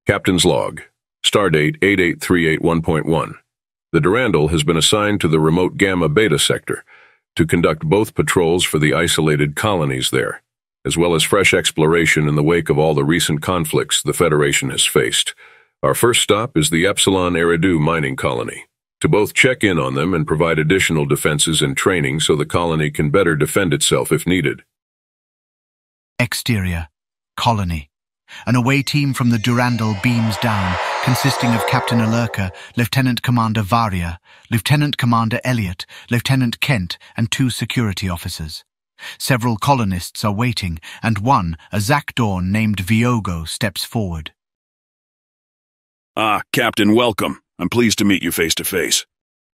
Captain's Log. Stardate 88381.1. The Durandal has been assigned to the remote Gamma Beta sector to conduct both patrols for the isolated colonies there, as well as fresh exploration in the wake of all the recent conflicts the Federation has faced. Our first stop is the Epsilon Eridu mining colony, to both check in on them and provide additional defenses and training so the colony can better defend itself if needed. Exterior. Colony. An away team from the Durandal beams down, consisting of Captain Alurka, Lieutenant Commander Varia, Lieutenant Commander Elliot, Lieutenant Kent, and 2 security officers. Several colonists are waiting, and one, a Zakdorn named Viogo, steps forward. Captain, welcome. I'm pleased to meet you face to face.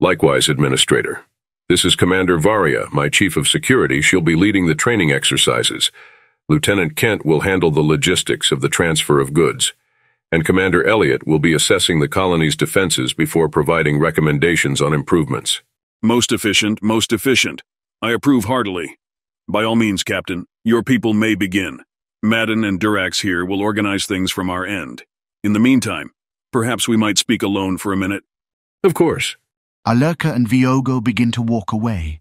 Likewise, Administrator. This is Commander Varia, my Chief of Security. She'll be leading the training exercises. Lieutenant Kent will handle the logistics of the transfer of goods, and Commander Elliot will be assessing the colony's defenses before providing recommendations on improvements. Most efficient, most efficient. I approve heartily. By all means, Captain, your people may begin. Madden and Durax here will organize things from our end. In the meantime, perhaps we might speak alone for a minute. Of course. Alurka and Viogo begin to walk away.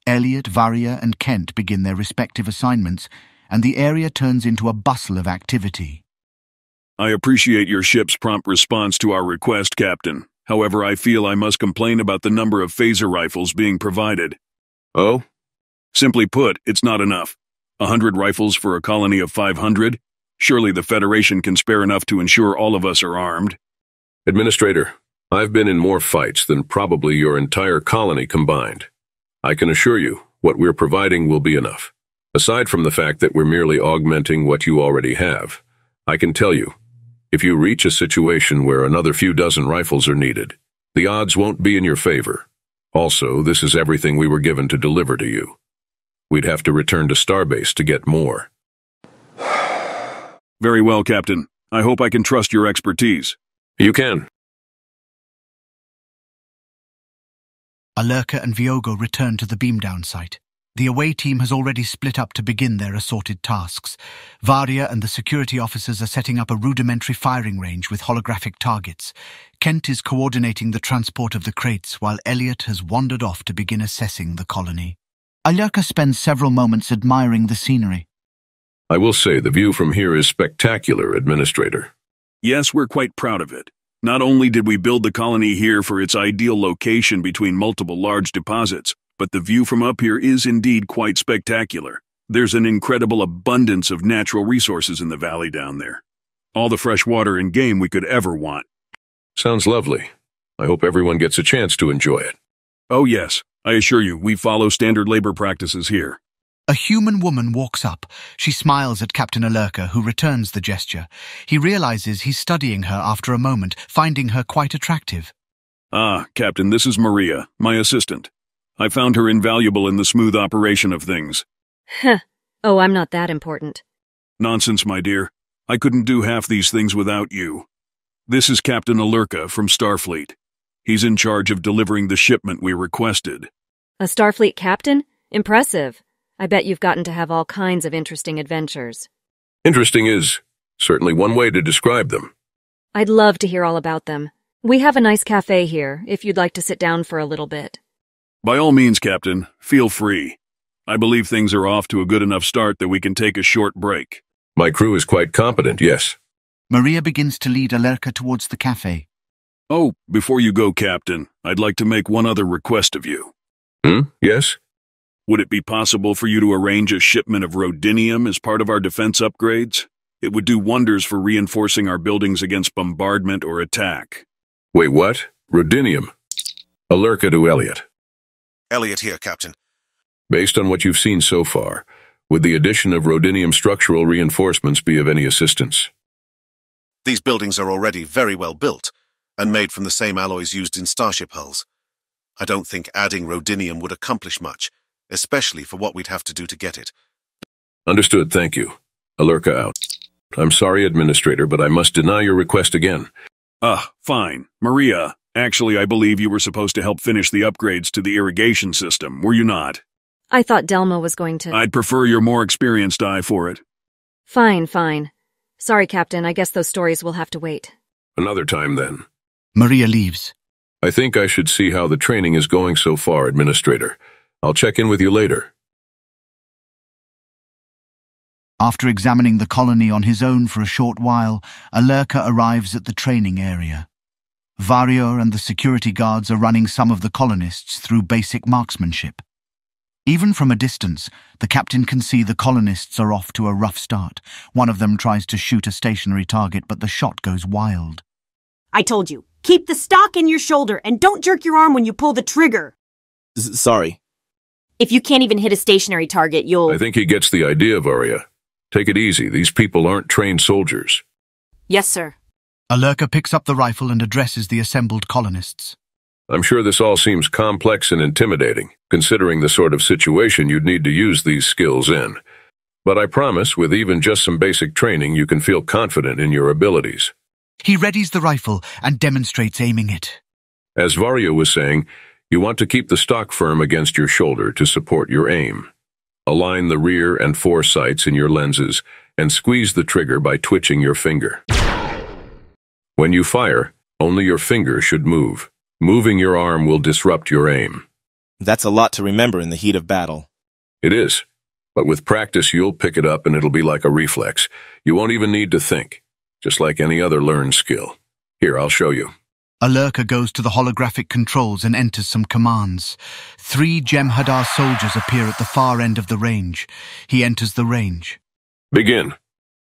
Elliot, Varia, and Kent begin their respective assignments, and the area turns into a bustle of activity. I appreciate your ship's prompt response to our request, Captain. However, I feel I must complain about the number of phaser rifles being provided. Oh? Simply put, it's not enough. 100 rifles for a colony of 500? Surely the Federation can spare enough to ensure all of us are armed. Administrator, I've been in more fights than probably your entire colony combined. I can assure you, what we're providing will be enough. Aside from the fact that we're merely augmenting what you already have, I can tell you, if you reach a situation where another few dozen rifles are needed, the odds won't be in your favor. Also, this is everything we were given to deliver to you. We'd have to return to Starbase to get more. Very well, Captain. I hope I can trust your expertise. You can. Alurka and Viogo return to the beam-down site. The away team has already split up to begin their assorted tasks. Varia and the security officers are setting up a rudimentary firing range with holographic targets. Kent is coordinating the transport of the crates, while Elliot has wandered off to begin assessing the colony. Alurka spends several moments admiring the scenery. I will say the view from here is spectacular, Administrator. Yes, we're quite proud of it. Not only did we build the colony here for its ideal location between multiple large deposits, but the view from up here is indeed quite spectacular. There's an incredible abundance of natural resources in the valley down there. All the fresh water and game we could ever want. Sounds lovely. I hope everyone gets a chance to enjoy it. Oh yes, I assure you, we follow standard labor practices here. A human woman walks up. She smiles at Captain Alurka, who returns the gesture. He realizes he's studying her after a moment, finding her quite attractive. Captain, this is Maria, my assistant. I found her invaluable in the smooth operation of things. Heh. Oh, I'm not that important. Nonsense, my dear. I couldn't do half these things without you. This is Captain Alurka from Starfleet. He's in charge of delivering the shipment we requested. A Starfleet captain? Impressive. I bet you've gotten to have all kinds of interesting adventures. Interesting is certainly one way to describe them. I'd love to hear all about them. We have a nice cafe here, if you'd like to sit down for a little bit. By all means, Captain, feel free. I believe things are off to a good enough start that we can take a short break. My crew is quite competent, yes. Maria begins to lead Alurka towards the cafe. Oh, before you go, Captain, I'd like to make one other request of you. Yes? Would it be possible for you to arrange a shipment of rhodinium as part of our defense upgrades? It would do wonders for reinforcing our buildings against bombardment or attack. Wait, what? Rhodinium? Alurka to Elliot. Elliot here, Captain. Based on what you've seen so far, would the addition of rhodinium structural reinforcements be of any assistance? These buildings are already very well built and made from the same alloys used in starship hulls. I don't think adding rhodinium would accomplish much, especially for what we'd have to do to get it. Understood, thank you. Alurka out. I'm sorry, Administrator, but I must deny your request again. Fine. Maria, actually, I believe you were supposed to help finish the upgrades to the irrigation system, were you not? I thought Delma was going to... I'd prefer your more experienced eye for it. Fine. Sorry, Captain, I guess those stories will have to wait. Another time, then. Maria leaves. I think I should see how the training is going so far, Administrator. I'll check in with you later. After examining the colony on his own for a short while, Alurka arrives at the training area. Varia and the security guards are running some of the colonists through basic marksmanship. Even from a distance, the captain can see the colonists are off to a rough start. One of them tries to shoot a stationary target, but the shot goes wild. I told you, keep the stock in your shoulder and don't jerk your arm when you pull the trigger. Sorry. If you can't even hit a stationary target, you'll... I think he gets the idea, Varia. Take it easy. These people aren't trained soldiers. Yes, sir. Alurka picks up the rifle and addresses the assembled colonists. I'm sure this all seems complex and intimidating, considering the sort of situation you'd need to use these skills in. But I promise, with even just some basic training, you can feel confident in your abilities. He readies the rifle and demonstrates aiming it. As Varia was saying, you want to keep the stock firm against your shoulder to support your aim. Align the rear and fore sights in your lenses and squeeze the trigger by twitching your finger. When you fire, only your finger should move. Moving your arm will disrupt your aim. That's a lot to remember in the heat of battle. It is, but with practice you'll pick it up and it'll be like a reflex. You won't even need to think, just like any other learned skill. Here, I'll show you. Alurka goes to the holographic controls and enters some commands. 3 Jem'Hadar soldiers appear at the far end of the range. He enters the range. Begin.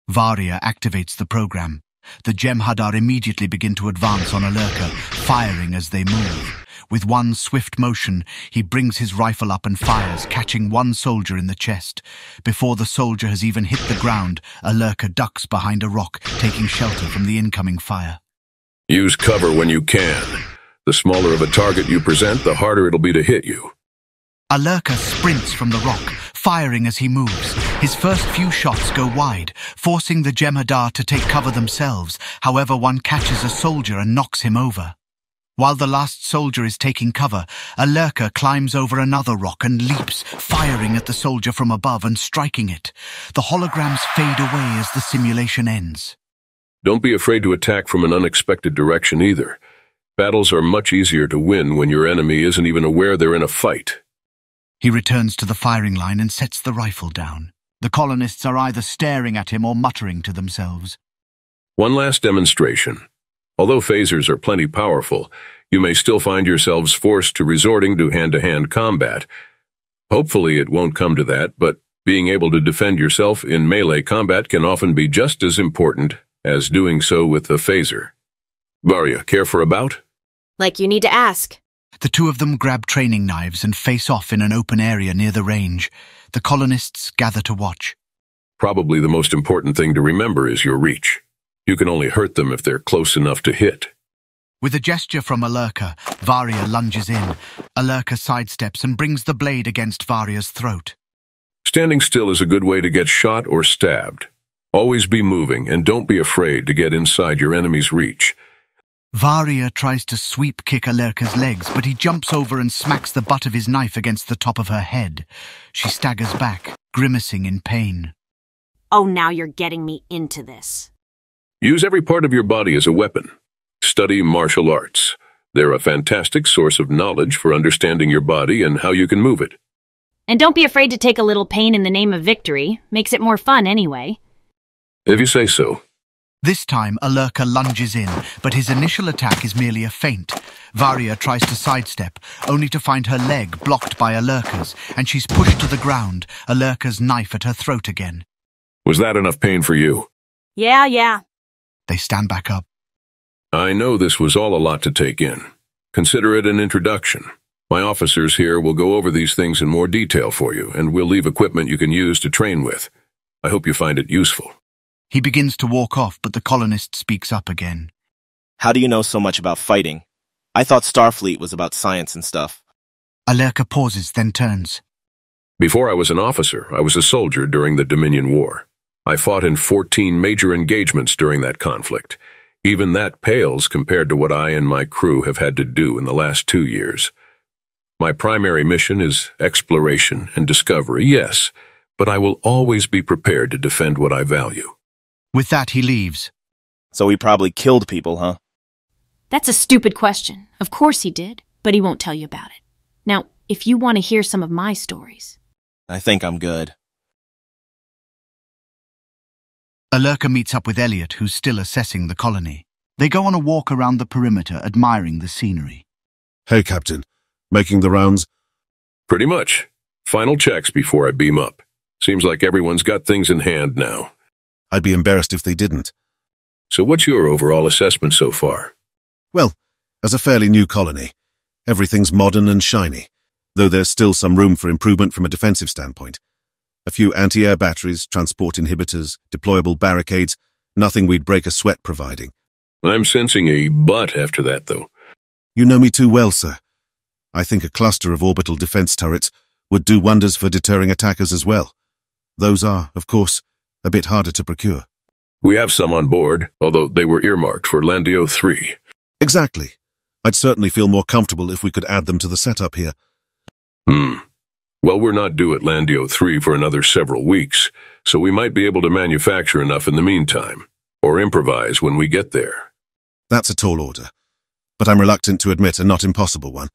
Varia activates the program. The Jem'Hadar immediately begin to advance on Alurka, firing as they move. With one swift motion, he brings his rifle up and fires, catching one soldier in the chest. Before the soldier has even hit the ground, Alurka ducks behind a rock, taking shelter from the incoming fire. Use cover when you can. The smaller of a target you present, the harder it'll be to hit you. Alurka sprints from the rock, firing as he moves. His first few shots go wide, forcing the Jem'Hadar to take cover themselves. However, one catches a soldier and knocks him over. While the last soldier is taking cover, Alurka climbs over another rock and leaps, firing at the soldier from above and striking it. The holograms fade away as the simulation ends. Don't be afraid to attack from an unexpected direction either. Battles are much easier to win when your enemy isn't even aware they're in a fight. He returns to the firing line and sets the rifle down. The colonists are either staring at him or muttering to themselves. One last demonstration. Although phasers are plenty powerful, you may still find yourselves forced to resorting to hand-to-hand combat. Hopefully it won't come to that, but being able to defend yourself in melee combat can often be just as important as doing so with the phaser. Varia, care for a bout? Like you need to ask. The two of them grab training knives and face off in an open area near the range. The colonists gather to watch. Probably the most important thing to remember is your reach. You can only hurt them if they're close enough to hit. With a gesture from Alurka, Varia lunges in. Alurka sidesteps and brings the blade against Varia's throat. Standing still is a good way to get shot or stabbed. Always be moving and don't be afraid to get inside your enemy's reach. Varia tries to sweep kick Alurka's legs, but he jumps over and smacks the butt of his knife against the top of her head. She staggers back, grimacing in pain. Oh, now you're getting me into this. Use every part of your body as a weapon. Study martial arts. They're a fantastic source of knowledge for understanding your body and how you can move it. And don't be afraid to take a little pain in the name of victory. Makes it more fun anyway. If you say so. This time, Alurka lunges in, but his initial attack is merely a feint. Varia tries to sidestep, only to find her leg blocked by Alurka's, and she's pushed to the ground, Alurka's knife at her throat again. Was that enough pain for you? Yeah. They stand back up. I know this was all a lot to take in. Consider it an introduction. My officers here will go over these things in more detail for you, and we'll leave equipment you can use to train with. I hope you find it useful. He begins to walk off, but the colonist speaks up again. How do you know so much about fighting? I thought Starfleet was about science and stuff. Alurka pauses, then turns. Before I was an officer, I was a soldier during the Dominion War. I fought in 14 major engagements during that conflict. Even that pales compared to what I and my crew have had to do in the last 2 years. My primary mission is exploration and discovery, yes, but I will always be prepared to defend what I value. With that, he leaves. So he probably killed people, huh? That's a stupid question. Of course he did, but he won't tell you about it. Now, if you want to hear some of my stories. I think I'm good. Alurka meets up with Elliot, who's still assessing the colony. They go on a walk around the perimeter, admiring the scenery. Hey, Captain. Making the rounds? Pretty much. Final checks before I beam up. Seems like everyone's got things in hand now. I'd be embarrassed if they didn't. So what's your overall assessment so far? Well, as a fairly new colony, everything's modern and shiny, though there's still some room for improvement from a defensive standpoint. A few anti-air batteries, transport inhibitors, deployable barricades, nothing we'd break a sweat providing. I'm sensing a but after that, though. You know me too well, sir. I think a cluster of orbital defense turrets would do wonders for deterring attackers as well. Those are, of course, a bit harder to procure. We have some on board, although they were earmarked for Landio 3. Exactly. I'd certainly feel more comfortable if we could add them to the setup here. Well, we're not due at Landio 3 for another several weeks, so we might be able to manufacture enough in the meantime, or improvise when we get there. That's a tall order, but I'm reluctant to admit a not impossible one.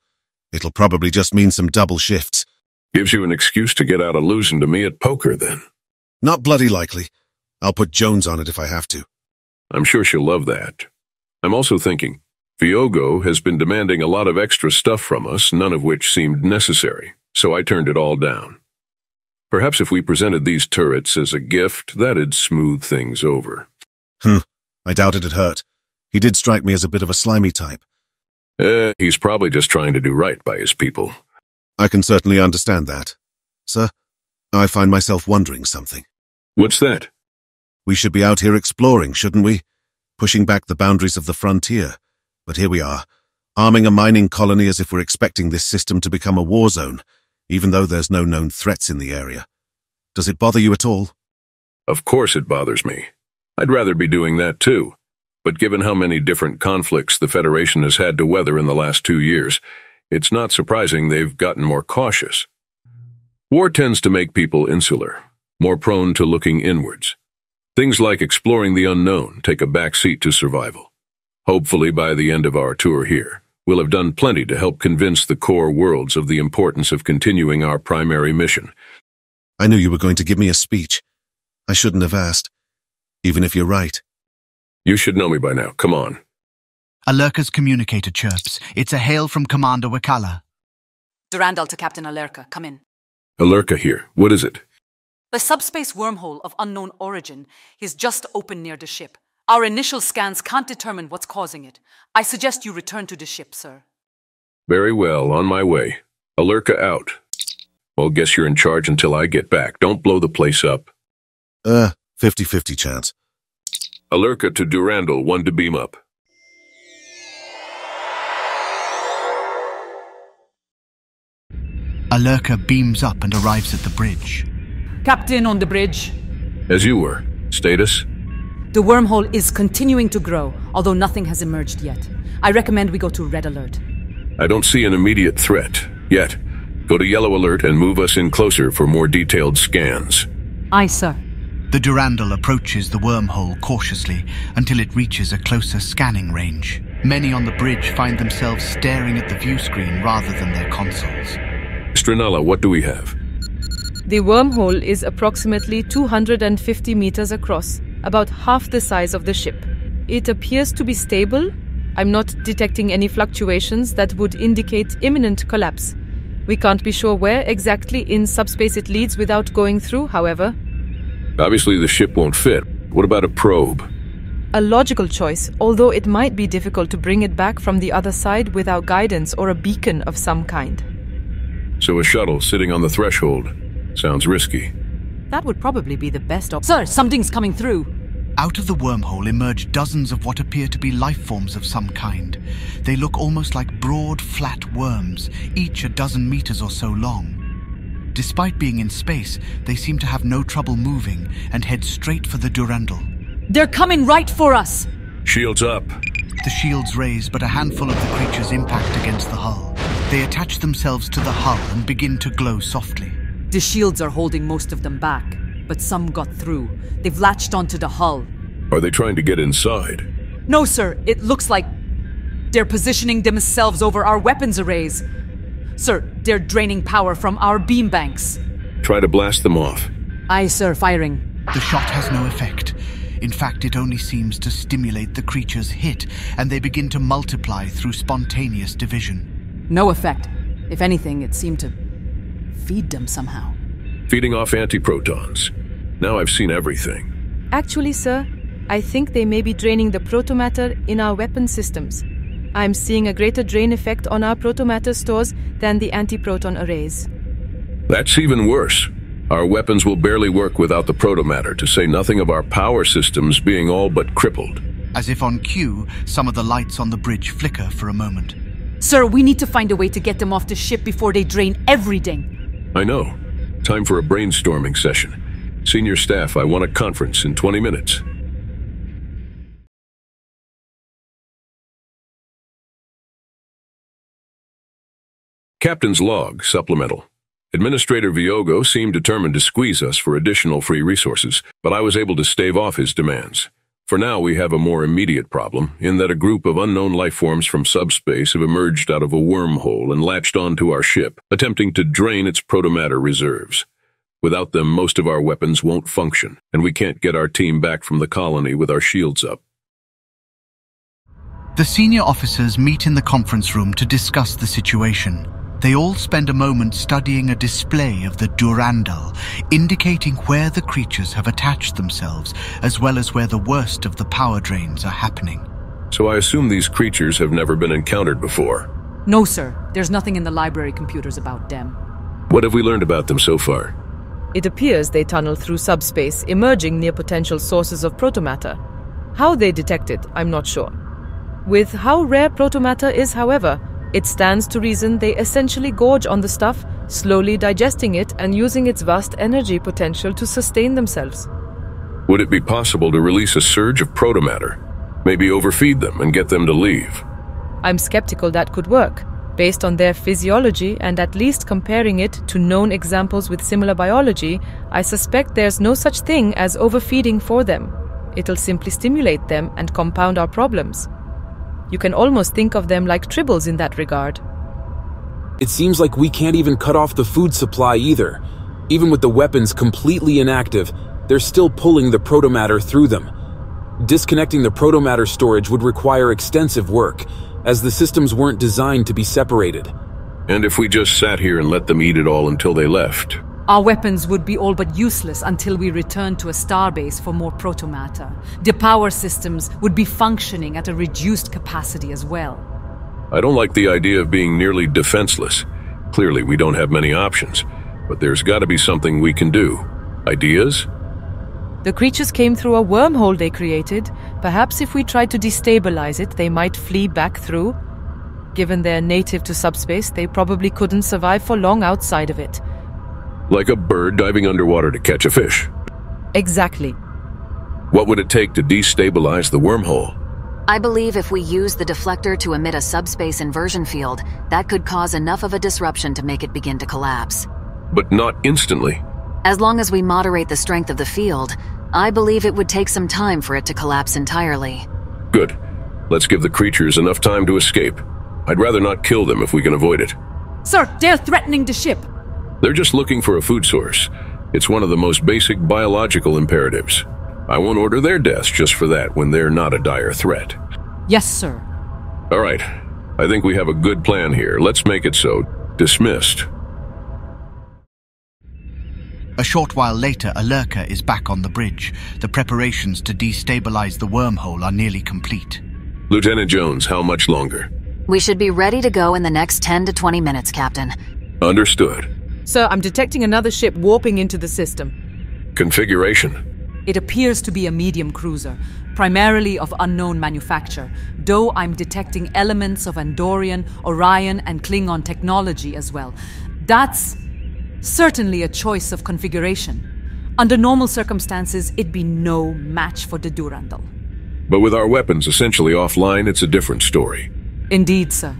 It'll probably just mean some double shifts. Gives you an excuse to get out of losing to me at poker, then. Not bloody likely. I'll put Jones on it if I have to. I'm sure she'll love that. I'm also thinking, Viogo has been demanding a lot of extra stuff from us, none of which seemed necessary, so I turned it all down. Perhaps if we presented these turrets as a gift, that'd smooth things over. I doubt it'd hurt. He did strike me as a bit of a slimy type. He's probably just trying to do right by his people. I can certainly understand that. Sir, I find myself wondering something. What's that? We should be out here exploring, shouldn't we? Pushing back the boundaries of the frontier. But here we are, arming a mining colony as if we're expecting this system to become a war zone, even though there's no known threats in the area. Does it bother you at all? Of course it bothers me. I'd rather be doing that too. But given how many different conflicts the Federation has had to weather in the last 2 years, it's not surprising they've gotten more cautious. War tends to make people insular, more prone to looking inwards. Things like exploring the unknown take a back seat to survival. Hopefully, by the end of our tour here, we'll have done plenty to help convince the core worlds of the importance of continuing our primary mission. I knew you were going to give me a speech. I shouldn't have asked, even if you're right. You should know me by now. Come on. Alurka's communicator chirps. It's a hail from Commander Wakala. Durandal to Captain Alurka. Come in. Alurka here. What is it? The subspace wormhole of unknown origin is just open near the ship. Our initial scans can't determine what's causing it. I suggest you return to the ship, sir. Very well, on my way. Alurka out. Well, guess you're in charge until I get back. Don't blow the place up. 50-50 chance. Alurka to Durandal, 1 to beam up. Alurka beams up and arrives at the bridge. Captain on the bridge. As you were. Status? The wormhole is continuing to grow, although nothing has emerged yet. I recommend we go to red alert. I don't see an immediate threat, yet. Go to yellow alert and move us in closer for more detailed scans. Aye, sir. The Durandal approaches the wormhole cautiously until it reaches a closer scanning range. Many on the bridge find themselves staring at the view screen rather than their consoles. Strinala, what do we have? The wormhole is approximately 250 meters across, about half the size of the ship. It appears to be stable. I'm not detecting any fluctuations that would indicate imminent collapse. We can't be sure where exactly in subspace it leads without going through, however. Obviously the ship won't fit. What about a probe? A logical choice, although it might be difficult to bring it back from the other side without guidance or a beacon of some kind. So a shuttle sitting on the threshold. Sounds risky. That would probably be the best option. Sir, something's coming through. Out of the wormhole emerge dozens of what appear to be life forms of some kind. They look almost like broad, flat worms, each a dozen meters or so long. Despite being in space, they seem to have no trouble moving and head straight for the Durandal. They're coming right for us! Shields up. The shields raise, but a handful of the creatures impact against the hull. They attach themselves to the hull and begin to glow softly. The shields are holding most of them back, but some got through. They've latched onto the hull. Are they trying to get inside? No, sir. It looks like they're positioning themselves over our weapons arrays. Sir, they're draining power from our beam banks. Try to blast them off. Aye, sir, firing. The shot has no effect. In fact, it only seems to stimulate the creature's hit, and they begin to multiply through spontaneous division. No effect. If anything, it seemed to feed them somehow. Feeding off antiprotons. Now I've seen everything. Actually, sir, I think they may be draining the protomatter in our weapon systems. I'm seeing a greater drain effect on our protomatter stores than the antiproton arrays. That's even worse. Our weapons will barely work without the protomatter, to say nothing of our power systems being all but crippled. As if on cue, some of the lights on the bridge flicker for a moment. Sir, we need to find a way to get them off the ship before they drain everything. I know. Time for a brainstorming session. Senior staff, I want a conference in 20 minutes. Captain's log, supplemental. Administrator Viogo seemed determined to squeeze us for additional free resources, but I was able to stave off his demands. For now, we have a more immediate problem, in that a group of unknown life forms from subspace have emerged out of a wormhole and latched onto our ship, attempting to drain its protomatter reserves. Without them, most of our weapons won't function, and we can't get our team back from the colony with our shields up. The senior officers meet in the conference room to discuss the situation. They all spend a moment studying a display of the Durandal, indicating where the creatures have attached themselves, as well as where the worst of the power drains are happening. So I assume these creatures have never been encountered before. No, sir. There's nothing in the library computers about them. What have we learned about them so far? It appears they tunnel through subspace, emerging near potential sources of protomatter. How they detect it, I'm not sure. With how rare protomatter is, however, it stands to reason they essentially gorge on the stuff, slowly digesting it and using its vast energy potential to sustain themselves. Would it be possible to release a surge of protomatter? Maybe overfeed them and get them to leave? I'm skeptical that could work. Based on their physiology and at least comparing it to known examples with similar biology, I suspect there's no such thing as overfeeding for them. It'll simply stimulate them and compound our problems. You can almost think of them like tribbles in that regard. It seems like we can't even cut off the food supply either. Even with the weapons completely inactive, they're still pulling the protomatter through them. Disconnecting the protomatter storage would require extensive work, as the systems weren't designed to be separated. And if we just sat here and let them eat it all until they left? Our weapons would be all but useless until we return to a starbase for more protomatter. The power systems would be functioning at a reduced capacity as well. I don't like the idea of being nearly defenseless. Clearly, we don't have many options, but there's got to be something we can do. Ideas? The creatures came through a wormhole they created. Perhaps if we tried to destabilize it, they might flee back through. Given they're native to subspace, they probably couldn't survive for long outside of it. Like a bird diving underwater to catch a fish. Exactly. What would it take to destabilize the wormhole? I believe if we use the deflector to emit a subspace inversion field, that could cause enough of a disruption to make it begin to collapse. But not instantly. As long as we moderate the strength of the field, I believe it would take some time for it to collapse entirely. Good. Let's give the creatures enough time to escape. I'd rather not kill them if we can avoid it. Sir, they're threatening the ship. They're just looking for a food source. It's one of the most basic biological imperatives. I won't order their deaths just for that when they're not a dire threat. Yes, sir. All right. I think we have a good plan here. Let's make it so. Dismissed. A short while later, Alurka is back on the bridge. The preparations to destabilize the wormhole are nearly complete. Lieutenant Jones, how much longer? We should be ready to go in the next 10 to 20 minutes, Captain. Understood. Sir, I'm detecting another ship warping into the system. Configuration? It appears to be a medium cruiser, primarily of unknown manufacture, though I'm detecting elements of Andorian, Orion, and Klingon technology as well. That's certainly a choice of configuration. Under normal circumstances, it'd be no match for the Durandal. But with our weapons essentially offline, it's a different story. Indeed, sir.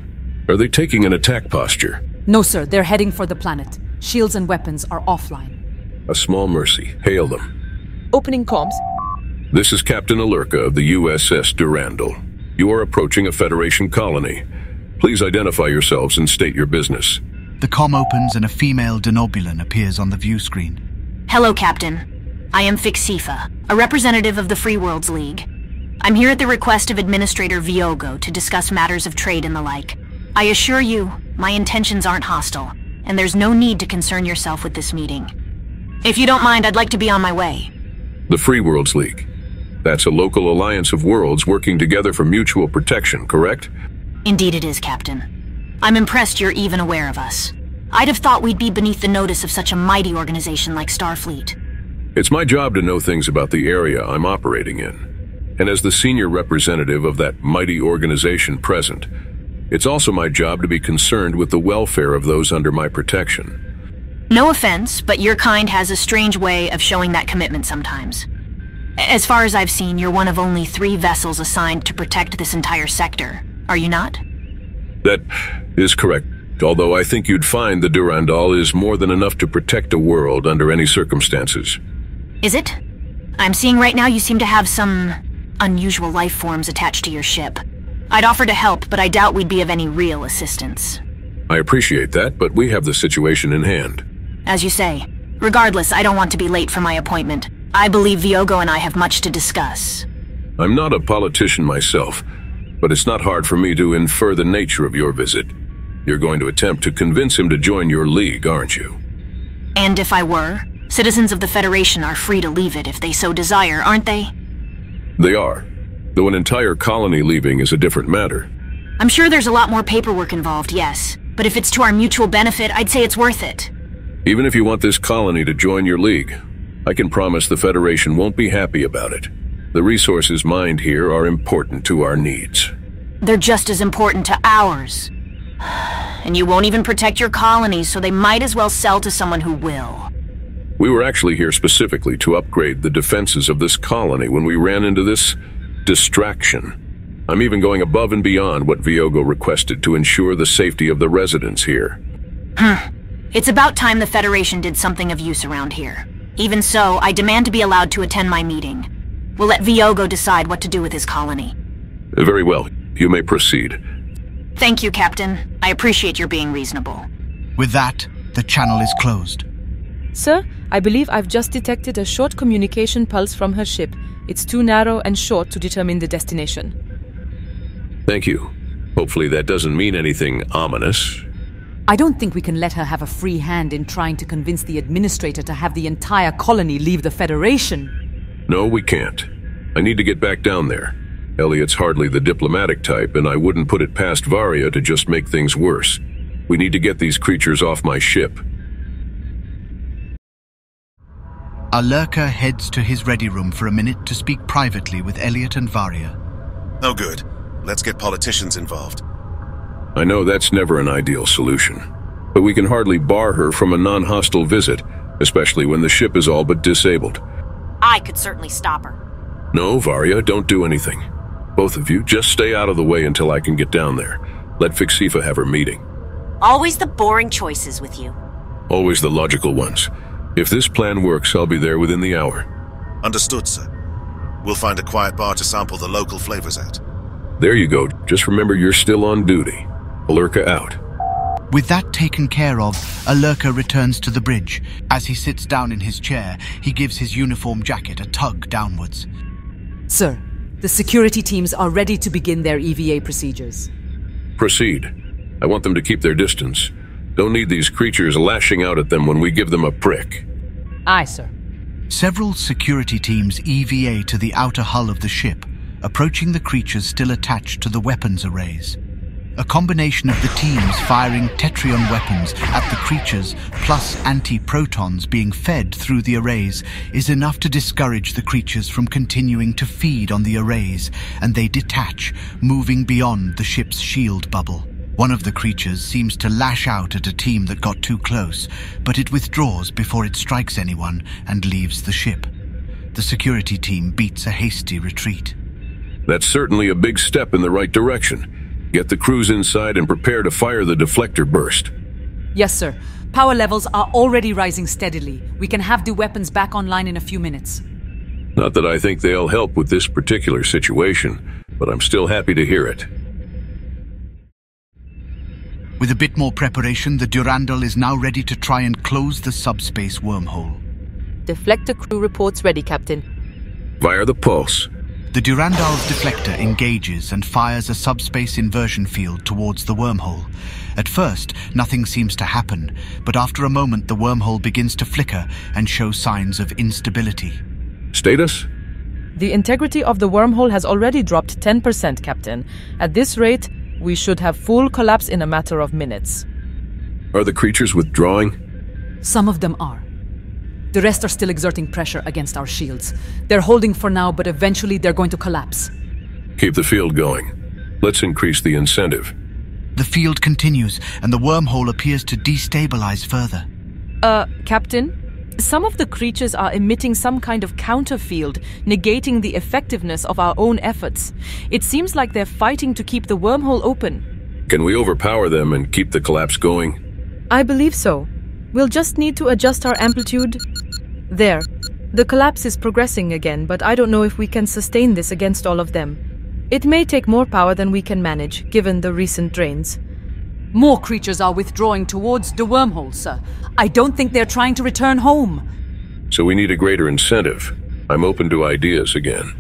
Are they taking an attack posture? No, sir. They're heading for the planet. Shields and weapons are offline. A small mercy. Hail them. Opening comms. This is Captain Alurka of the USS Durandal. You are approaching a Federation colony. Please identify yourselves and state your business. The comm opens and a female denobulan appears on the view screen. Hello, Captain. I am Fixifa, a representative of the Free Worlds League. I'm here at the request of Administrator Viogo to discuss matters of trade and the like. I assure you, my intentions aren't hostile, and there's no need to concern yourself with this meeting. If you don't mind, I'd like to be on my way. The Free Worlds League. That's a local alliance of worlds working together for mutual protection, correct? Indeed it is, Captain. I'm impressed you're even aware of us. I'd have thought we'd be beneath the notice of such a mighty organization like Starfleet. It's my job to know things about the area I'm operating in. And as the senior representative of that mighty organization present, it's also my job to be concerned with the welfare of those under my protection. No offense, but your kind has a strange way of showing that commitment sometimes. As far as I've seen, you're one of only 3 vessels assigned to protect this entire sector. Are you not? That is correct. Although I think you'd find the Durandal is more than enough to protect a world under any circumstances. Is it? I'm seeing right now you seem to have some unusual life forms attached to your ship. I'd offer to help, but I doubt we'd be of any real assistance. I appreciate that, but we have the situation in hand. As you say. Regardless, I don't want to be late for my appointment. I believe Viogo and I have much to discuss. I'm not a politician myself, but it's not hard for me to infer the nature of your visit. You're going to attempt to convince him to join your league, aren't you? And if I were, citizens of the Federation are free to leave it if they so desire, aren't they? They are, though an entire colony leaving is a different matter. I'm sure there's a lot more paperwork involved, yes. But if it's to our mutual benefit, I'd say it's worth it. Even if you want this colony to join your league, I can promise the Federation won't be happy about it. The resources mined here are important to our needs. They're just as important to ours. And you won't even protect your colonies, so they might as well sell to someone who will. We were actually here specifically to upgrade the defenses of this colony when we ran into this distraction. I'm even going above and beyond what Viogo requested to ensure the safety of the residents here. It's about time the Federation did something of use around here. Even so, I demand to be allowed to attend my meeting. We'll let Viogo decide what to do with his colony. Very well. You may proceed. Thank you, Captain. I appreciate your being reasonable. With that, the channel is closed. Sir, I believe I've just detected a short communication pulse from her ship. It's too narrow and short to determine the destination. Thank you. Hopefully that doesn't mean anything ominous. I don't think we can let her have a free hand in trying to convince the Administrator to have the entire colony leave the Federation. No, we can't. I need to get back down there. Elliot's hardly the diplomatic type, and I wouldn't put it past Varia to just make things worse. We need to get these creatures off my ship. Alurka heads to his ready room for a minute to speak privately with Elliot and Varia. Oh good. Let's get politicians involved. I know that's never an ideal solution, but we can hardly bar her from a non-hostile visit, especially when the ship is all but disabled. I could certainly stop her. No, Varia, don't do anything. Both of you, just stay out of the way until I can get down there. Let Fixifa have her meeting. Always the boring choices with you. Always the logical ones. If this plan works, I'll be there within the hour. Understood, sir. We'll find a quiet bar to sample the local flavors at. There you go. Just remember you're still on duty. Alurka out. With that taken care of, Alurka returns to the bridge. As he sits down in his chair, he gives his uniform jacket a tug downwards. Sir, the security teams are ready to begin their EVA procedures. Proceed. I want them to keep their distance. Don't need these creatures lashing out at them when we give them a prick. Aye, sir. Several security teams EVA to the outer hull of the ship, approaching the creatures still attached to the weapons arrays. A combination of the teams firing Tetrion weapons at the creatures, plus anti-protons being fed through the arrays, is enough to discourage the creatures from continuing to feed on the arrays, and they detach, moving beyond the ship's shield bubble. One of the creatures seems to lash out at a team that got too close, but it withdraws before it strikes anyone and leaves the ship. The security team beats a hasty retreat. That's certainly a big step in the right direction. Get the crews inside and prepare to fire the deflector burst. Yes, sir. Power levels are already rising steadily. We can have the weapons back online in a few minutes. Not that I think they'll help with this particular situation, but I'm still happy to hear it. With a bit more preparation, the Durandal is now ready to try and close the subspace wormhole. Deflector crew reports ready, Captain. Fire the pulse. The Durandal's deflector engages and fires a subspace inversion field towards the wormhole. At first, nothing seems to happen, but after a moment the wormhole begins to flicker and show signs of instability. Status? The integrity of the wormhole has already dropped 10%, Captain. At this rate, we should have full collapse in a matter of minutes. Are the creatures withdrawing? Some of them are. The rest are still exerting pressure against our shields. They're holding for now, but eventually they're going to collapse. Keep the field going. Let's increase the incentive. The field continues, and the wormhole appears to destabilize further. Captain? Some of the creatures are emitting some kind of counterfield, negating the effectiveness of our own efforts. It seems like they're fighting to keep the wormhole open. Can we overpower them and keep the collapse going? I believe so. We'll just need to adjust our amplitude. There. The collapse is progressing again, but I don't know if we can sustain this against all of them. It may take more power than we can manage, given the recent drains. More creatures are withdrawing towards the wormhole, sir. I don't think they're trying to return home. So we need a greater incentive. I'm open to ideas again.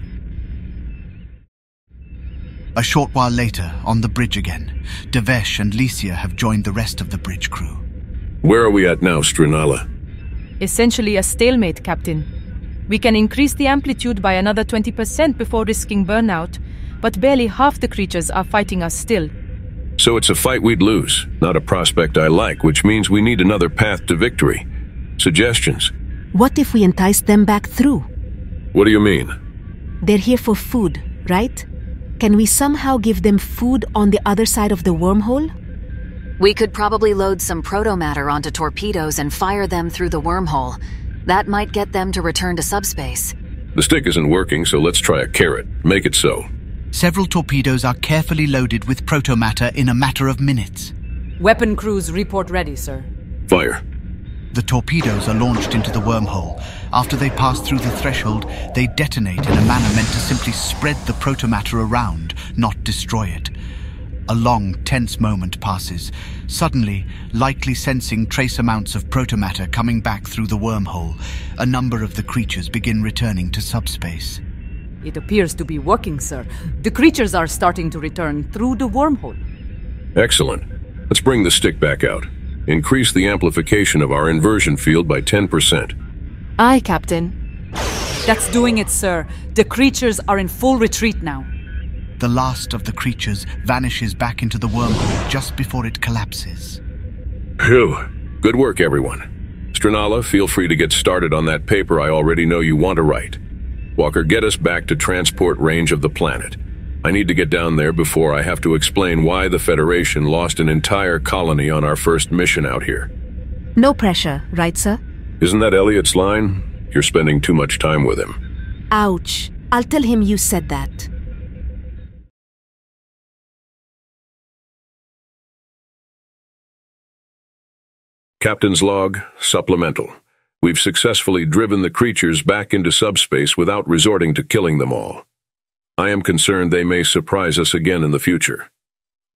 A short while later, on the bridge again, Devesh and Lycia have joined the rest of the bridge crew. Where are we at now, Strinala? Essentially a stalemate, Captain. We can increase the amplitude by another 20% before risking burnout, but barely half the creatures are fighting us still. So it's a fight we'd lose, not a prospect I like, which means we need another path to victory. Suggestions? What if we entice them back through? What do you mean? They're here for food, right? Can we somehow give them food on the other side of the wormhole? We could probably load some protomatter onto torpedoes and fire them through the wormhole. That might get them to return to subspace. The stick isn't working, so let's try a carrot. Make it so. Several torpedoes are carefully loaded with protomatter in a matter of minutes. Weapon crews report ready, sir. Fire. The torpedoes are launched into the wormhole. After they pass through the threshold, they detonate in a manner meant to simply spread the protomatter around, not destroy it. A long, tense moment passes. Suddenly, likely sensing trace amounts of protomatter coming back through the wormhole, a number of the creatures begin returning to subspace. It appears to be working, sir. The creatures are starting to return through the wormhole. Excellent. Let's bring the stick back out. Increase the amplification of our inversion field by 10%. Aye, Captain. That's doing it, sir. The creatures are in full retreat now. The last of the creatures vanishes back into the wormhole just before it collapses. Phew. Good work, everyone. Strinala, feel free to get started on that paper I already know you want to write. Walker, get us back to transport range of the planet. I need to get down there before I have to explain why the Federation lost an entire colony on our first mission out here. No pressure, right, sir? Isn't that Elliot's line? You're spending too much time with him. Ouch. I'll tell him you said that. Captain's log, supplemental. We've successfully driven the creatures back into subspace without resorting to killing them all. I am concerned they may surprise us again in the future.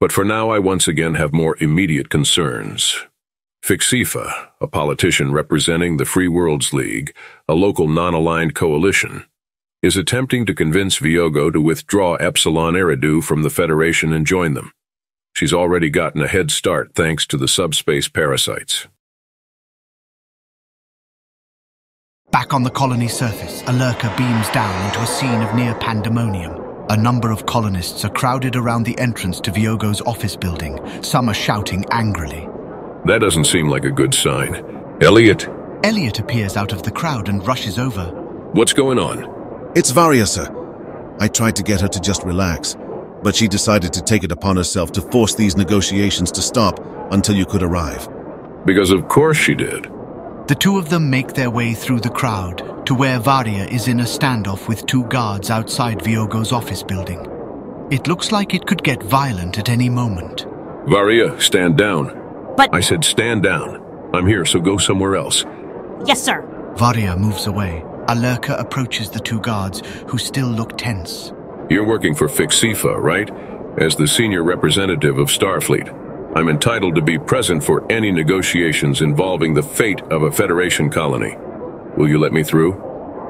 But for now, I once again have more immediate concerns. Fixifa, a politician representing the Free Worlds League, a local non-aligned coalition, is attempting to convince Viogo to withdraw Epsilon Eridu from the Federation and join them. She's already gotten a head start thanks to the subspace parasites. Back on the colony surface, a lurker beams down into a scene of near pandemonium. A number of colonists are crowded around the entrance to Viogo's office building. Some are shouting angrily. That doesn't seem like a good sign. Elliot? Elliot appears out of the crowd and rushes over. What's going on? It's Varia, sir. I tried to get her to just relax, but she decided to take it upon herself to force these negotiations to stop until you could arrive. Because of course she did. The two of them make their way through the crowd to where Varia is in a standoff with two guards outside Viogo's office building. It looks like it could get violent at any moment. Varia, stand down. But... I said stand down. I'm here, so go somewhere else. Yes, sir. Varia moves away. Alerka approaches the two guards, who still look tense. You're working for Fixifa, right? As the senior representative of Starfleet, I'm entitled to be present for any negotiations involving the fate of a Federation colony. Will you let me through?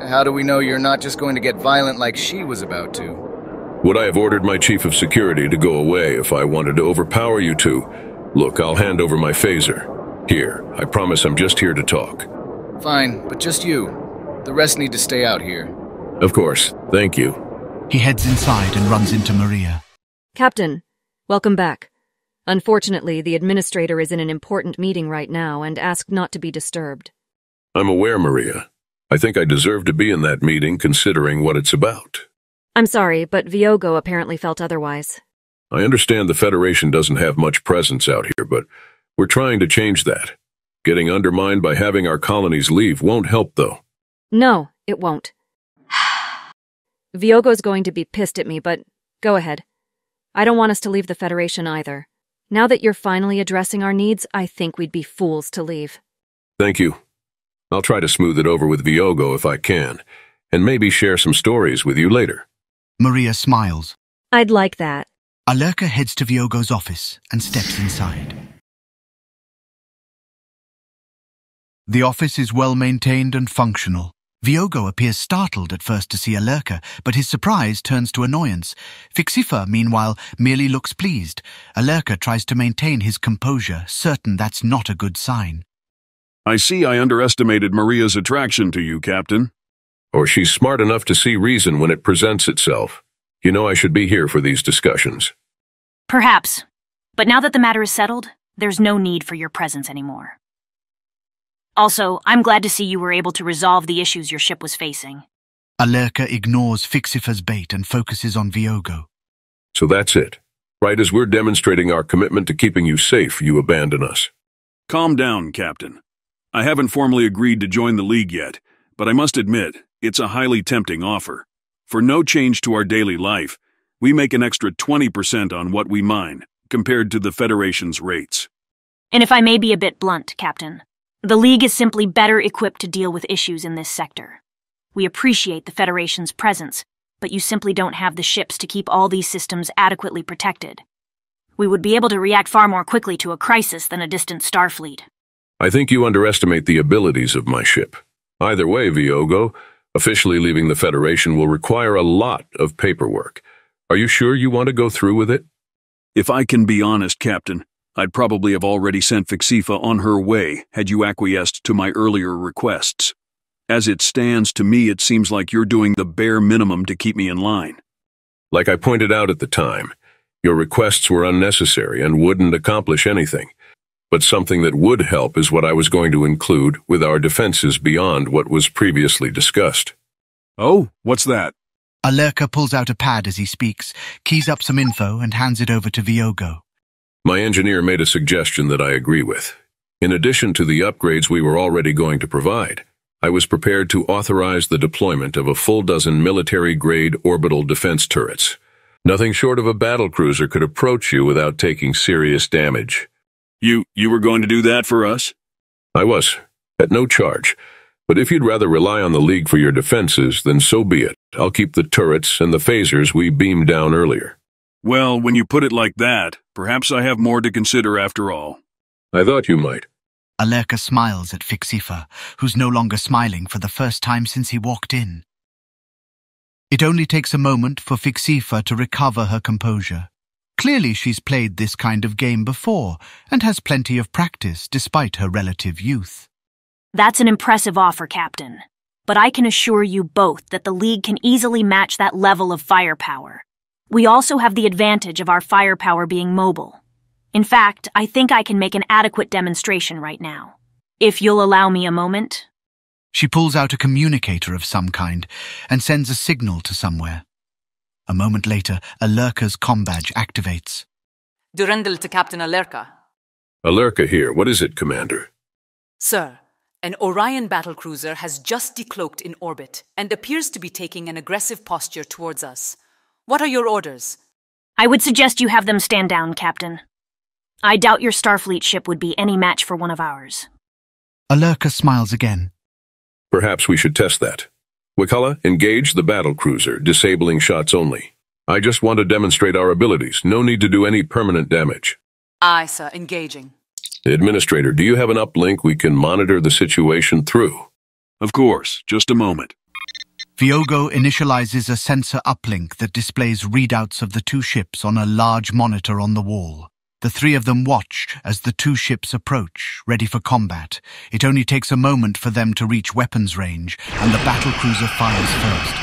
How do we know you're not just going to get violent like she was about to? Would I have ordered my chief of security to go away if I wanted to overpower you two? Look, I'll hand over my phaser. Here, I promise I'm just here to talk. Fine, but just you. The rest need to stay out here. Of course, thank you. He heads inside and runs into Maria. Captain, welcome back. Unfortunately, the administrator is in an important meeting right now and asked not to be disturbed. I'm aware, Maria. I think I deserve to be in that meeting considering what it's about. I'm sorry, but Viogo apparently felt otherwise. I understand the Federation doesn't have much presence out here, but we're trying to change that. Getting undermined by having our colonies leave won't help, though. No, it won't. Viogo's going to be pissed at me, but go ahead. I don't want us to leave the Federation either. Now that you're finally addressing our needs, I think we'd be fools to leave. Thank you. I'll try to smooth it over with Viogo if I can, and maybe share some stories with you later. Maria smiles. I'd like that. Alerka heads to Viogo's office and steps inside. The office is well-maintained and functional. Viogo appears startled at first to see Alerka, but his surprise turns to annoyance. Fixifa, meanwhile, merely looks pleased. Alerka tries to maintain his composure, certain that's not a good sign. I see I underestimated Maria's attraction to you, Captain. Or she's smart enough to see reason when it presents itself. You know I should be here for these discussions. Perhaps. But now that the matter is settled, there's no need for your presence anymore. Also, I'm glad to see you were able to resolve the issues your ship was facing. Alerka ignores Fixifa's bait and focuses on Viogo. So that's it. Right as we're demonstrating our commitment to keeping you safe, you abandon us. Calm down, Captain. I haven't formally agreed to join the League yet, but I must admit, it's a highly tempting offer. For no change to our daily life, we make an extra 20% on what we mine, compared to the Federation's rates. And if I may be a bit blunt, Captain, the League is simply better equipped to deal with issues in this sector. We appreciate the Federation's presence, but you simply don't have the ships to keep all these systems adequately protected. We would be able to react far more quickly to a crisis than a distant Starfleet. I think you underestimate the abilities of my ship. Either way, Viogo, officially leaving the Federation will require a lot of paperwork. Are you sure you want to go through with it? If I can be honest, Captain, I'd probably have already sent Fixifa on her way had you acquiesced to my earlier requests. As it stands, to me it seems like you're doing the bare minimum to keep me in line. Like I pointed out at the time, your requests were unnecessary and wouldn't accomplish anything. But something that would help is what I was going to include with our defenses beyond what was previously discussed. Oh, what's that? Alerka pulls out a pad as he speaks, keys up some info, and hands it over to Viogo. My engineer made a suggestion that I agree with. In addition to the upgrades we were already going to provide, I was prepared to authorize the deployment of a full dozen military-grade orbital defense turrets. Nothing short of a battlecruiser could approach you without taking serious damage. You were going to do that for us? I was, at no charge. But if you'd rather rely on the League for your defenses, then so be it. I'll keep the turrets and the phasers we beamed down earlier. Well, when you put it like that, perhaps I have more to consider after all. I thought you might. Alerka smiles at Fixifa, who's no longer smiling for the first time since he walked in. It only takes a moment for Fixifa to recover her composure. Clearly she's played this kind of game before, and has plenty of practice despite her relative youth. That's an impressive offer, Captain. But I can assure you both that the League can easily match that level of firepower. We also have the advantage of our firepower being mobile. In fact, I think I can make an adequate demonstration right now. If you'll allow me a moment. She pulls out a communicator of some kind and sends a signal to somewhere. A moment later, Alerka's comm badge activates. Durandal to Captain Alerka. Alerka here. What is it, Commander? Sir, an Orion battlecruiser has just decloaked in orbit and appears to be taking an aggressive posture towards us. What are your orders? I would suggest you have them stand down, Captain. I doubt your Starfleet ship would be any match for one of ours. Alerka smiles again. Perhaps we should test that. Wakala, engage the battlecruiser, disabling shots only. I just want to demonstrate our abilities. No need to do any permanent damage. Aye, sir. Engaging. Administrator, do you have an uplink we can monitor the situation through? Of course. Just a moment. Viogo initializes a sensor uplink that displays readouts of the two ships on a large monitor on the wall. The three of them watch as the two ships approach, ready for combat. It only takes a moment for them to reach weapons range, and the battlecruiser fires first.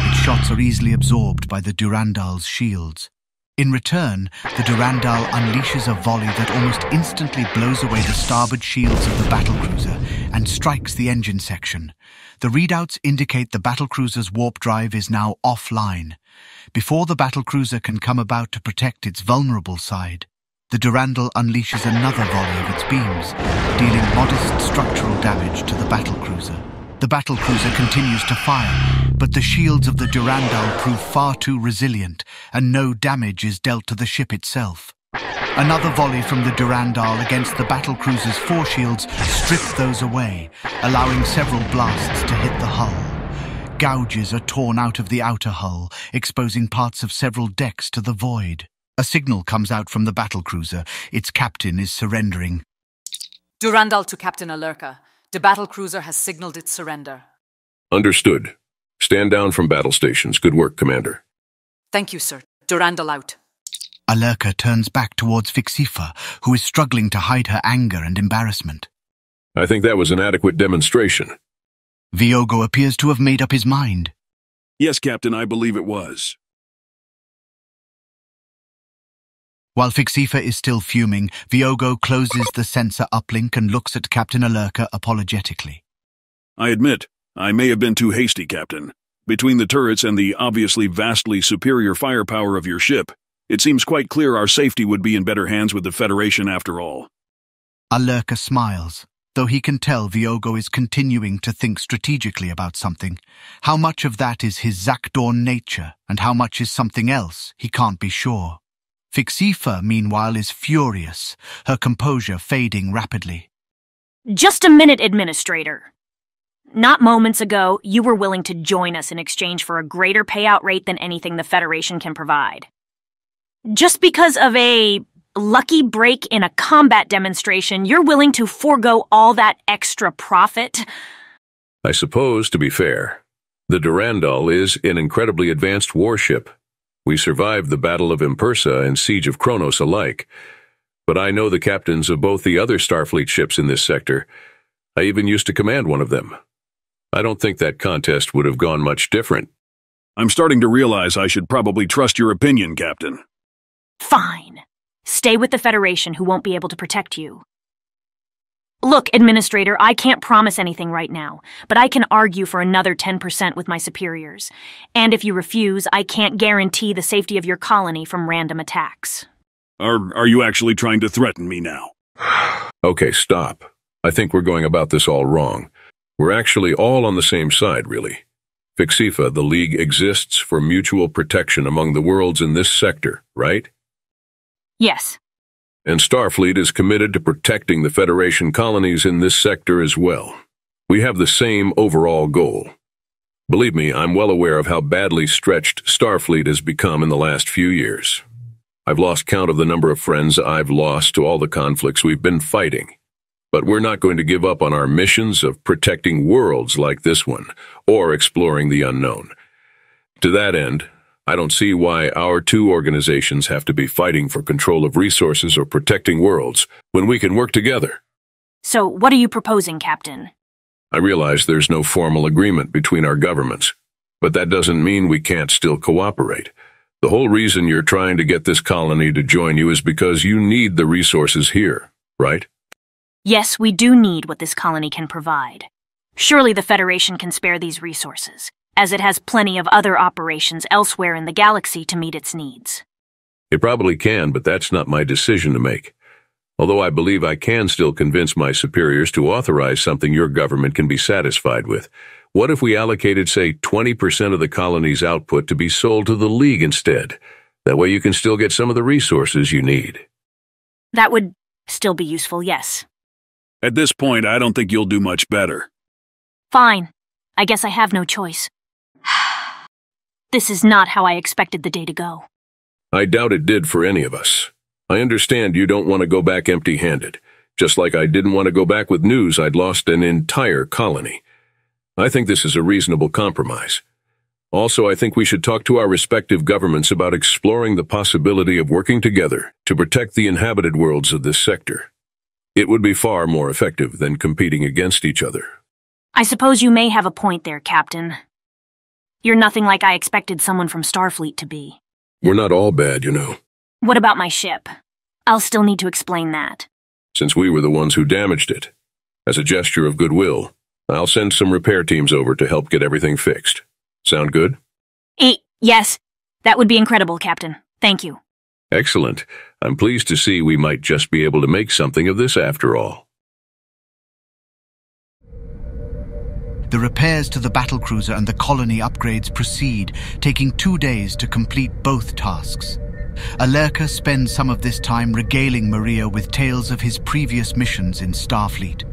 Its shots are easily absorbed by the Durandal's shields. In return, the Durandal unleashes a volley that almost instantly blows away the starboard shields of the battlecruiser and strikes the engine section. The readouts indicate the battlecruiser's warp drive is now offline. Before the battlecruiser can come about to protect its vulnerable side, the Durandal unleashes another volley of its beams, dealing modest structural damage to the battlecruiser. The battlecruiser continues to fire, but the shields of the Durandal prove far too resilient, and no damage is dealt to the ship itself. Another volley from the Durandal against the battlecruiser's foreshields strip those away, allowing several blasts to hit the hull. Gouges are torn out of the outer hull, exposing parts of several decks to the void. A signal comes out from the battlecruiser. Its captain is surrendering. Durandal to Captain Alerka. The battlecruiser has signaled its surrender. Understood. Stand down from battle stations. Good work, Commander. Thank you, sir. Durandal out. Alerka turns back towards Fixifa, who is struggling to hide her anger and embarrassment. I think that was an adequate demonstration. Viogo appears to have made up his mind. Yes, Captain, I believe it was. While Fixifa is still fuming, Viogo closes the sensor uplink and looks at Captain Alerka apologetically. I admit, I may have been too hasty, Captain. Between the turrets and the obviously vastly superior firepower of your ship, it seems quite clear our safety would be in better hands with the Federation after all. Alerka smiles, though he can tell Viogo is continuing to think strategically about something. How much of that is his Zakdorn nature, and how much is something else, he can't be sure. Fixifa, meanwhile, is furious, her composure fading rapidly. Just a minute, Administrator. Not moments ago, you were willing to join us in exchange for a greater payout rate than anything the Federation can provide. Just because of a lucky break in a combat demonstration, you're willing to forego all that extra profit? I suppose, to be fair, the Durandal is an incredibly advanced warship. We survived the Battle of Impersa and Siege of Kronos alike, but I know the captains of both the other Starfleet ships in this sector. I even used to command one of them. I don't think that contest would have gone much different. I'm starting to realize I should probably trust your opinion, Captain. Fine. Stay with the Federation, who won't be able to protect you. Look, Administrator, I can't promise anything right now, but I can argue for another 10% with my superiors. And if you refuse, I can't guarantee the safety of your colony from random attacks. Are you actually trying to threaten me now? Okay, stop. I think we're going about this all wrong. We're actually all on the same side, really. Fixifa, the League exists for mutual protection among the worlds in this sector, right? Yes. And Starfleet is committed to protecting the Federation colonies in this sector as well. We have the same overall goal. Believe me, I'm well aware of how badly stretched Starfleet has become in the last few years. I've lost count of the number of friends I've lost to all the conflicts we've been fighting. But we're not going to give up on our missions of protecting worlds like this one, or exploring the unknown. To that end, I don't see why our two organizations have to be fighting for control of resources or protecting worlds when we can work together. So, what are you proposing, Captain? I realize there's no formal agreement between our governments, but that doesn't mean we can't still cooperate. The whole reason you're trying to get this colony to join you is because you need the resources here, right? Yes, we do need what this colony can provide. Surely the Federation can spare these resources, as it has plenty of other operations elsewhere in the galaxy to meet its needs. It probably can, but that's not my decision to make. Although I believe I can still convince my superiors to authorize something your government can be satisfied with. What if we allocated, say, 20% of the colony's output to be sold to the League instead? That way you can still get some of the resources you need. That would still be useful, yes. At this point, I don't think you'll do much better. Fine. I guess I have no choice. This is not how I expected the day to go. I doubt it did for any of us. I understand you don't want to go back empty-handed, just like I didn't want to go back with news I'd lost an entire colony. I think this is a reasonable compromise. Also, I think we should talk to our respective governments about exploring the possibility of working together to protect the inhabited worlds of this sector. It would be far more effective than competing against each other. I suppose you may have a point there, Captain. You're nothing like I expected someone from Starfleet to be. We're not all bad, you know. What about my ship? I'll still need to explain that. Since we were the ones who damaged it, as a gesture of goodwill, I'll send some repair teams over to help get everything fixed. Sound good? Yes. That would be incredible, Captain. Thank you. Excellent. I'm pleased to see we might just be able to make something of this after all. The repairs to the battlecruiser and the colony upgrades proceed, taking 2 days to complete both tasks. Alerka spends some of this time regaling Maria with tales of his previous missions in Starfleet.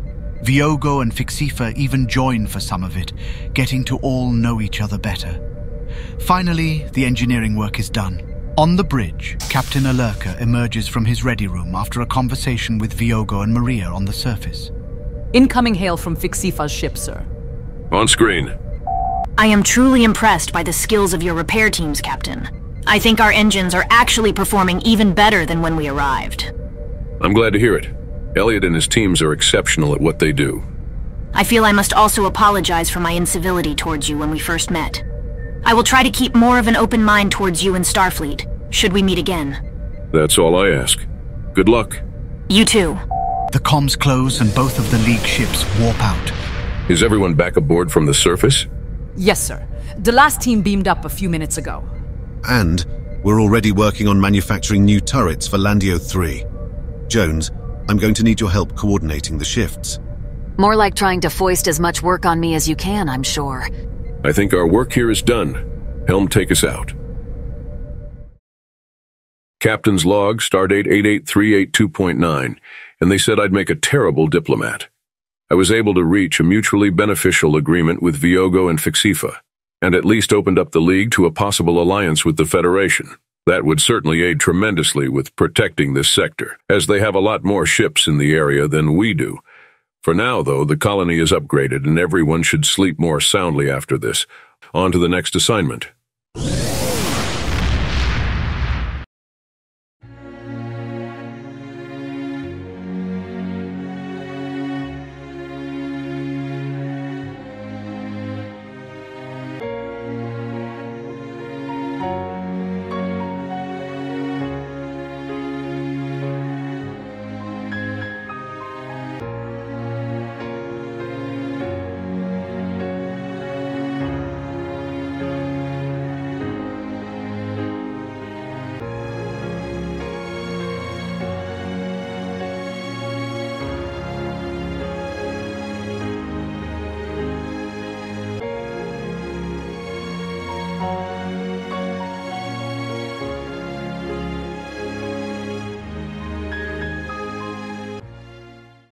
Viogo and Fixifa even join for some of it, getting to all know each other better. Finally, the engineering work is done. On the bridge, Captain Alerka emerges from his ready room after a conversation with Viogo and Maria on the surface. Incoming hail from Fixifa's ship, sir. On screen. I am truly impressed by the skills of your repair teams, Captain. I think our engines are actually performing even better than when we arrived. I'm glad to hear it. Elliot and his teams are exceptional at what they do. I feel I must also apologize for my incivility towards you when we first met. I will try to keep more of an open mind towards you and Starfleet, should we meet again. That's all I ask. Good luck. You too. The comms close and both of the League ships warp out. Is everyone back aboard from the surface? Yes, sir. The last team beamed up a few minutes ago. And we're already working on manufacturing new turrets for Landio 3. Jones, I'm going to need your help coordinating the shifts. More like trying to foist as much work on me as you can, I'm sure. I think our work here is done. Helm, take us out. Captain's log, stardate 88382.9, and they said I'd make a terrible diplomat. I was able to reach a mutually beneficial agreement with Viogo and Fixifa, and at least opened up the League to a possible alliance with the Federation. That would certainly aid tremendously with protecting this sector, as they have a lot more ships in the area than we do. For now, though, the colony is upgraded and everyone should sleep more soundly after this. On to the next assignment.